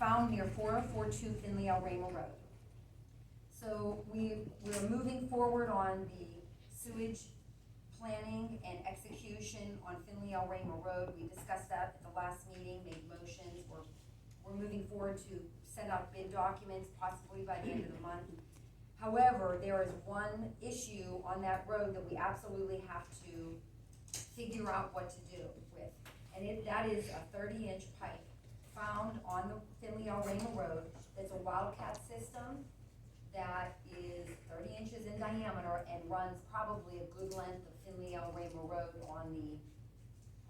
found near 4042 Finley El Ramo Road. So we're moving forward on the sewage planning and execution on Finley El Ramo Road. We discussed that at the last meeting, made motions. We're moving forward to send out bid documents possibly by the end of the month. However, there is one issue on that road that we absolutely have to figure out what to do with. And that is a 30-inch pipe found on the Finley El Ramo Road. That's a wildcat system that is 30 inches in diameter and runs probably a good length of Finley El Ramo Road on the,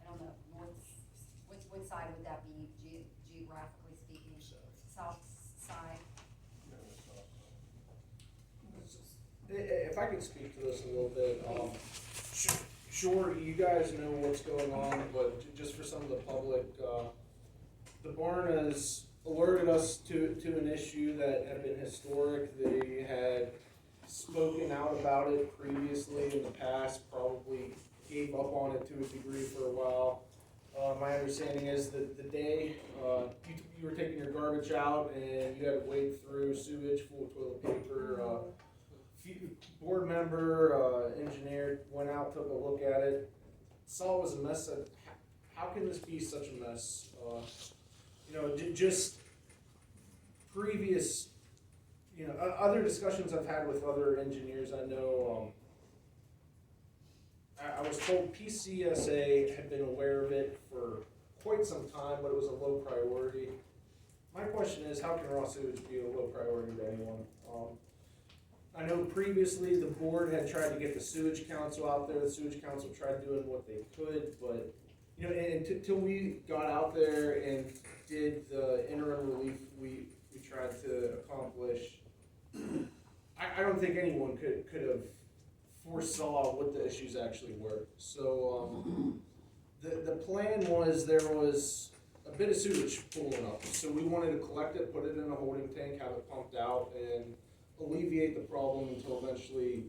I don't know, north, what side would that be geographically speaking? South side. If I could speak to this a little bit, sure, you guys know what's going on, but just for some of the public, the barn has alerted us to an issue that had been historic. They had spoken out about it previously in the past, probably gave up on it to a degree for a while. My understanding is that the day you were taking your garbage out and you had to wade through sewage full of toilet paper, board member, engineer went out, took a look at it, saw it was a mess, said, how can this be such a mess? Just previous, other discussions I've had with other engineers I know, I was told PCSA had been aware of it for quite some time, but it was a low priority. My question is, how can raw sewage be a low priority to anyone? I know previously the board had tried to get the sewage council out there. The sewage council tried doing what they could, but until we got out there and did the interim relief we tried to accomplish, I don't think anyone could have foresaw what the issues actually were. So the plan was there was a bit of sewage pooling up. So we wanted to collect it, put it in a holding tank, have it pumped out, and alleviate the problem until eventually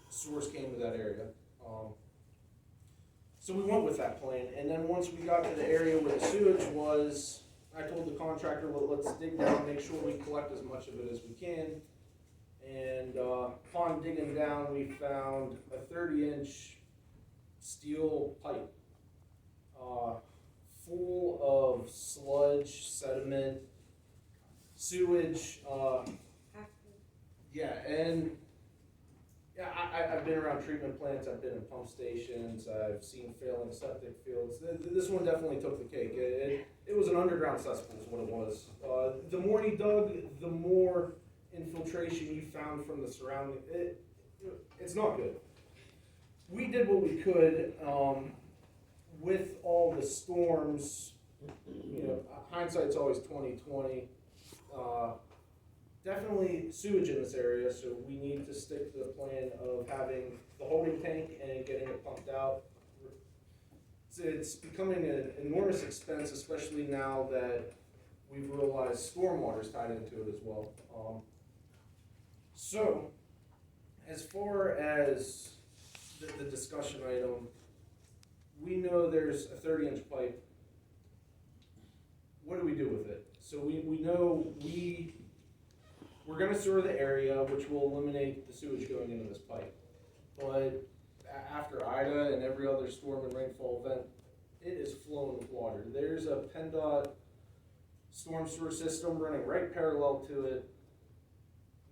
source came to that area. So we went with that plan, and then once we got to the area where the sewage was, I told the contractor, well, let's dig down, make sure we collect as much of it as we can. And upon digging down, we found a 30-inch steel pipe full of sludge, sediment, sewage. I've been around treatment plants, I've been in pump stations, I've seen failing septic fields. This one definitely took the cake. It was an underground cesspool is what it was. The more you dug, the more infiltration you found from the surrounding. It's not good. We did what we could with all the storms. Hindsight's always 20/20. Definitely sewage in this area, so we need to stick to the plan of having the holding tank and getting it pumped out. It's becoming an enormous expense, especially now that we've realized stormwater is tied into it as well. So, as far as the discussion item, we know there's a 30-inch pipe. What do we do with it? So we know we're going to sewer the area, which will eliminate the sewage going into this pipe. But after Ida and every other storm and rainfall event, it is flowing with water. There's a PennDOT storm sewer system running right parallel to it,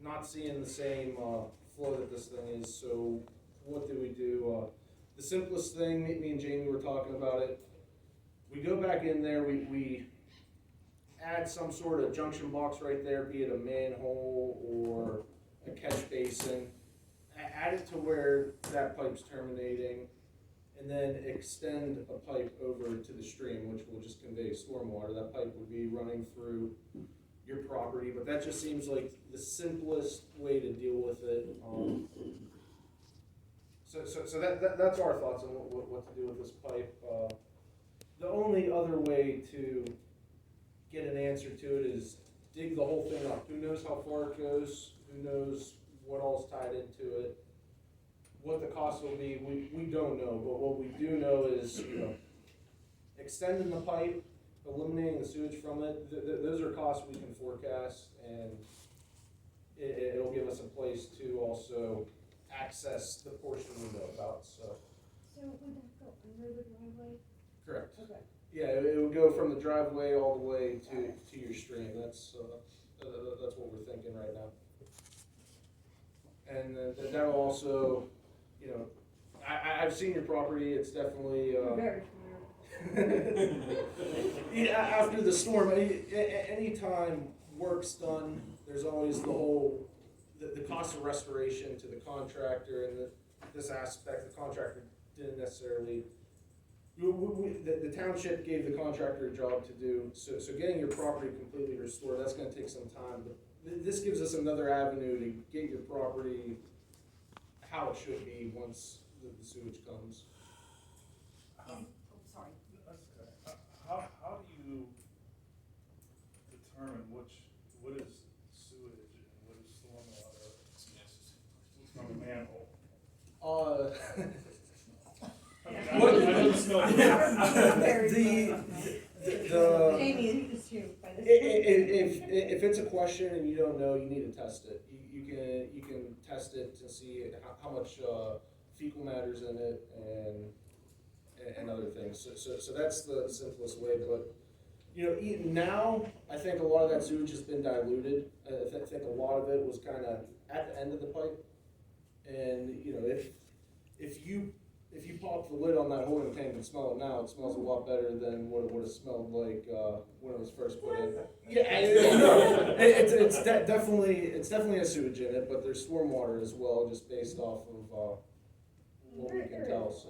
not seeing the same flow that this thing is. So what do we do? The simplest thing, me and Jamie were talking about it, we go back in there, we add some sort of junction box right there, be it a manhole or a catch basin, add it to where that pipe's terminating, and then extend a pipe over to the stream, which will just convey stormwater. That pipe would be running through your property, but that just seems like the simplest way to deal with it. So that's our thoughts on what to do with this pipe. The only other way to get an answer to it is dig the whole thing up. Who knows how far it goes? Who knows what all's tied into it? What the cost will be, we don't know. But what we do know is, extending the pipe, eliminating the sewage from it, those are costs we can forecast, and it'll give us a place to also access the portion we know about, so. So would that go under the driveway? Correct. Okay. Yeah, it would go from the driveway all the way to your stream, that's what we're thinking right now. And that'll also, you know, I've seen your property, it's definitely, Very yeah, after the storm, anytime work's done, there's always the cost of restoration to the contractor, and this aspect, the contractor didn't necessarily, the township gave the contractor a job to do, so getting your property completely restored, that's gonna take some time, but this gives us another avenue to get your property how it should be once the sewage comes. Oh, sorry. That's okay. How do you determine what is sewage and what is stormwater from a manhole? I don't smell. Jamie, you just here by this. If it's a question and you don't know, you need to test it. You can test it to see how much fecal matter's in it and other things. So that's the simplest way. But you know, now I think a lot of that sewage has been diluted. I think a lot of it was kind of at the end of the pipe. And you know, if you pop the lid on that holding tank and smell it now, it smells a lot better than what it would have smelled like when it was first put in. Yeah, no, it's definitely a sewage in it, but there's stormwater as well, just based off of what we can tell. So,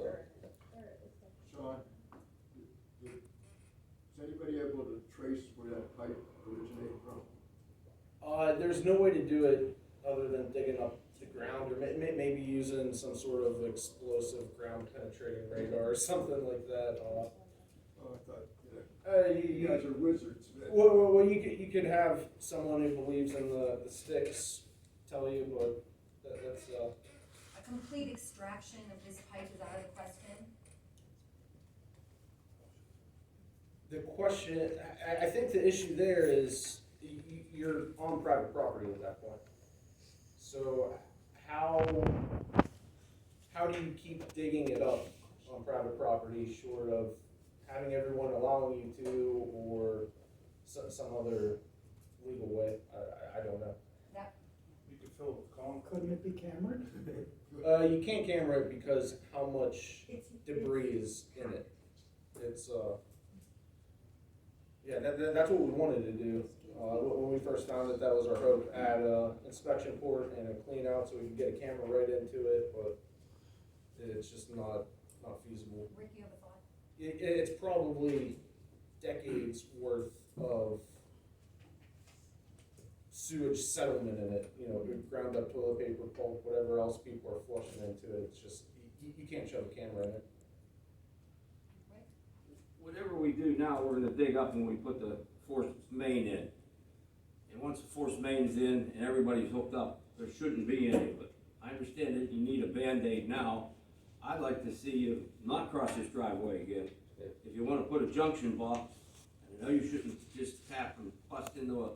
Sean, is anybody able to trace where that pipe originated from? there's no way to do it other than digging up the ground, or maybe using some sort of explosive ground penetrating radar or something like that. Oh, I thought, you guys are wizards, man. Well, you could have someone who believes in the sticks tell you, but that's A complete extraction of this pipe is out of the question. the question. I think the issue there is you're on private property at that point. So how do you keep digging it up on private property short of having everyone allowing you to, or some other legal way? I don't know. That, You could fill it with concrete. Couldn't it be cambered? You can't camera it because how much debris is in it. It's yeah, that's what we wanted to do. When we first found it, that was our hope, add a inspection port and a clean out so we could get a camera right into it, but it's just not feasible. Rick, you have a thought? It's probably decades worth of sewage settlement in it, you know, ground up toilet paper, pulp, whatever else people are flushing into it. It's just, you can't shove a camera in it. Rick? Whatever we do now, we're gonna dig up when we put the forced main in. And once the forced main's in and everybody's hooked up, there shouldn't be any, but I understand that you need a Band-Aid now. I'd like to see you not cross this driveway again. If you wanna put a junction box, I know you shouldn't just tap and bust into a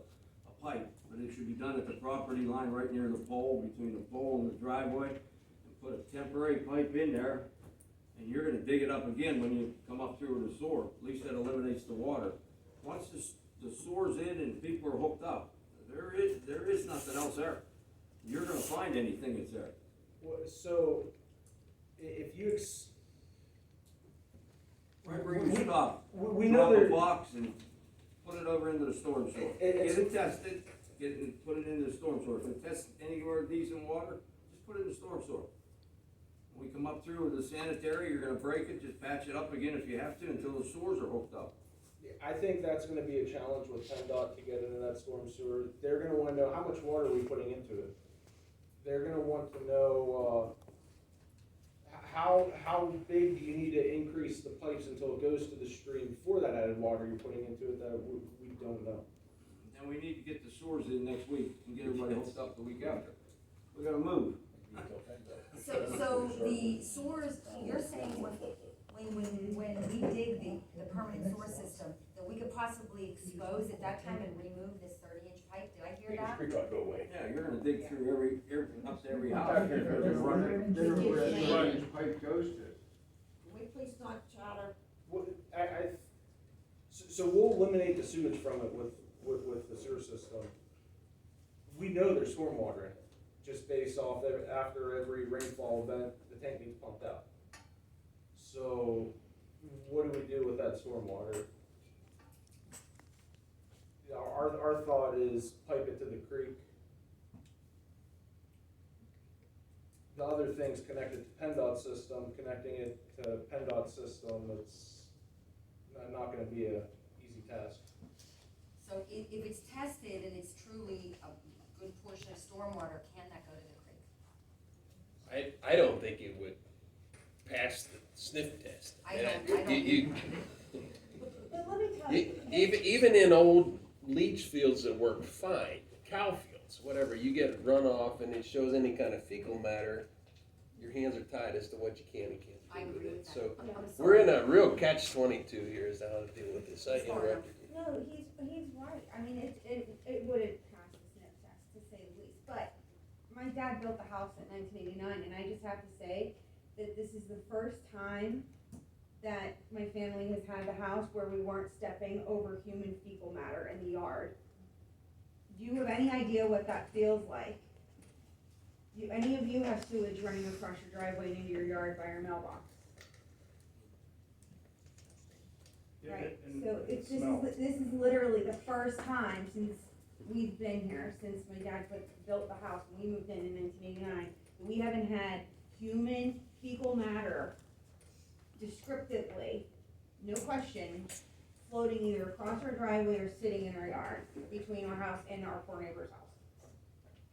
pipe, but it should be done at the property line right near the pole, between the pole and the driveway, and put a temporary pipe in there, and you're gonna dig it up again when you come up through with a sewer. At least that eliminates the water. Once the sewer's in and people are hooked up, there is nothing else there. You're gonna find anything that's there. So, if you Right where you stop, we know drop a there, box and put it over into the storm sewer. Get it's- it tested, put it into the storm sewer. If it tests anywhere decent water, just put it in the storm sewer. When we come up through with the sanitary, you're gonna break it, just patch it up again if you have to until the sewers are hooked up. I think that's gonna be a challenge with PennDOT to get into that storm sewer. They're gonna wanna know how much water are we putting into it. They're gonna want to know, how big do you need to increase the pipes until it goes to the stream for that added water you're putting into it that we don't know. And we need to get the sewers in next week and get everybody hooked up the week after. We gotta move. So the sewers, you're saying when we dig the permanent sewer system, that we could possibly expose at that time and remove this 30-inch pipe, did I hear that? Creek ought to go away. Yeah, you're gonna dig through every, up to every house. Then where that drainage pipe goes to. Can we please not chatter? Well, so we'll eliminate the sewage from it with the sewer system. We know there's stormwater in it, just based off after every rainfall event, the tank needs pumped out. So what do we do with that stormwater? Our thought is pipe it to the creek. The other things connected to PennDOT system, connecting it to PennDOT system, it's not gonna be a easy task. So if it's tested and it's truly a good portion of stormwater, can that go to the creek? I don't think it would pass the sniff test. I don't You- But let me tell you. Even in old leach fields that work fine, cow fields, whatever, you get runoff and it shows any kind of fecal matter, your hands are tied as to what you can and can't I do with agree it. with that. So I'm we're sorry. in a real catch-22 here is how to deal with this. I interrupted you. No, he's right. I mean, it wouldn't pass the sniff test, to say the least. But my dad built the house in 1989, and I just have to say that this is the first time that my family has had the house where we weren't stepping over human fecal matter in the yard. Do you have any idea what that feels like? Any of you have sewage running across your driveway and into your yard by your mailbox? Yeah, Right, and so the this smell. is literally the first time since we've been here, since my dad built the house, and we moved in 1989, we haven't had human fecal matter descriptively, no question, floating either across our driveway or sitting in our yard, between our house and our poor neighbor's house.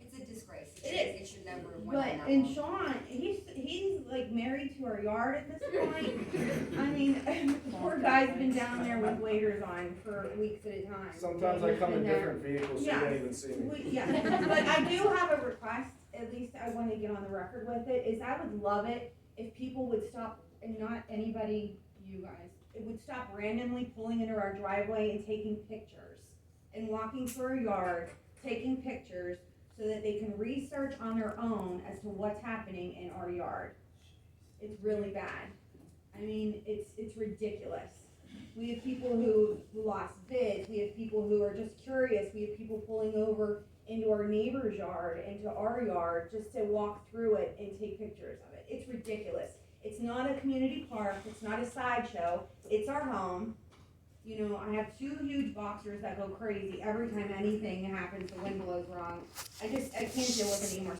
It's a disgrace. It is. It should never have went But, on that and long. Sean, he's like married to our yard at this point. I mean, the poor guy's been down there with waders on for weeks at a time. Sometimes I come in Been there. different vehicles, so you Yeah. don't even see me. Yeah, but I do have a request, at least I wanna get on the record with it, is I would love it if people would stop, and not anybody, you guys, it would stop randomly pulling into our driveway and taking pictures, and walking through our yard, taking pictures, so that they can research on their own as to what's happening in our yard. It's really bad. I mean, it's ridiculous. We have people who lost bids, we have people who are just curious, we have people pulling over into our neighbor's yard, into our yard, just to walk through it and take pictures of it. It's ridiculous. It's not a community park, it's not a sideshow, it's our home. You know, I have two huge boxers that go crazy every time anything happens, the wind blows wrong. I can't deal with it anymore.